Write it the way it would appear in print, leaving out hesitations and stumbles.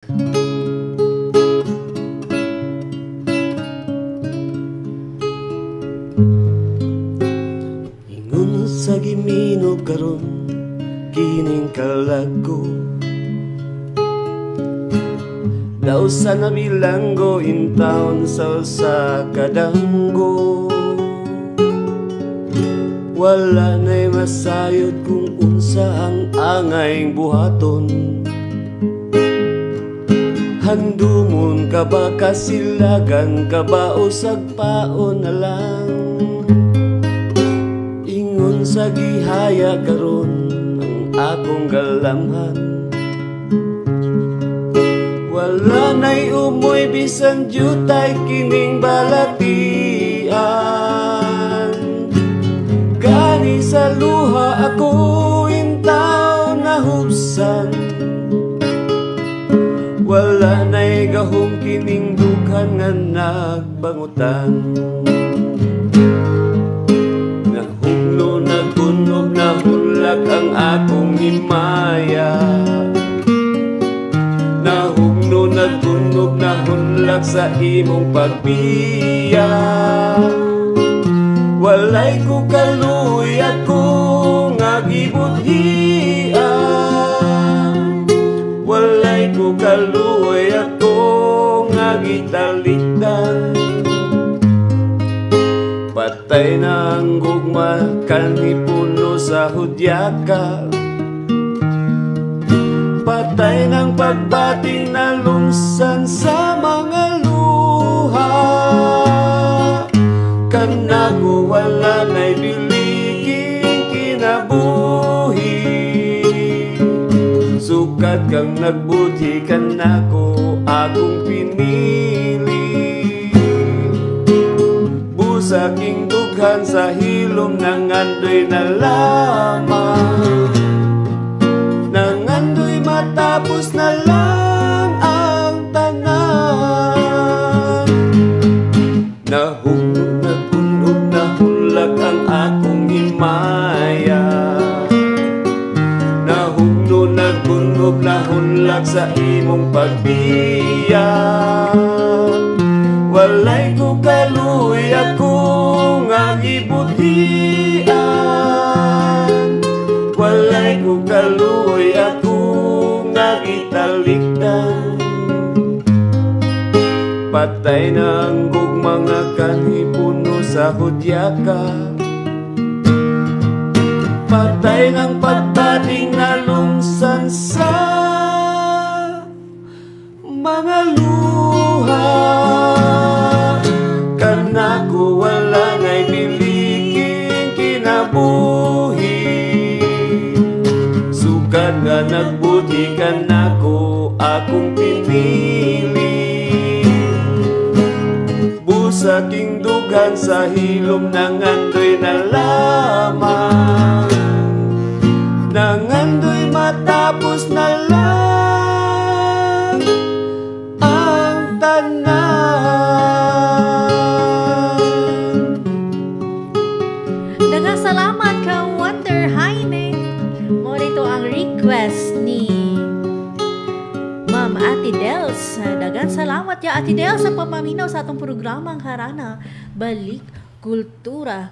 Ingon sa gimino karon kining kalago, daw sa nabilanggo in town sa kadanggo. Wala na'y masayod kung unsa ang angayng buhaton. Handumon ka ba kasilagan ka ba o sagpaon na lang? Ingon sa gihaya karon ang akong galamhan. Wala na'y umoy bisan jutay kining balatian. Gani sa luha ako intaw nahubsan. Wala na'y gahom kining dughan nga nagbangutan. Nahugno nagunog nahulak ang akong himaya. Nahugno nagunog nahulak sa imong pagbiya. Walay ko kaluy ako nga gibuthian. Walay ko kaluy ako nga gitalikdan. Patay na ang gugma kanipuno sa hudyaka. Patay ng pagbating na lumsan sa mga luha. Kanago wala na'y biliging kinabuhi. Sukat kang nagbuti kanako akong pinili. Busaking dughan sa hilom ng andoy na lamang. Nang andoy matapos na lang ang tanan. Nahugnog nagunog nahulak ang akong himaya. Nahugno nagunog nahulak sa imong pagbiya. Walay ko kaluy ako nga gibuthian. Walay ko kaluy ako nga gitalikdan. Patay na ang gugma nga kanipuno sa hudyaka. Patay ng pagbating na lumsan sa mga luha. Kanako wala na'y biliging kinabuhi. Sukat nga nagbuti kanako akong pinili. Busaking dughan sa hilom ng andoy na lamang. Nang andoy matapos na lang ang tanan. Daghang salamat ka Wonder Jaime. Mo dito ang request ni Ma'am Ate Dels. Daghang salamat ya Ate Dels sa pamaminaw sa atong programang harana Balik Kultura.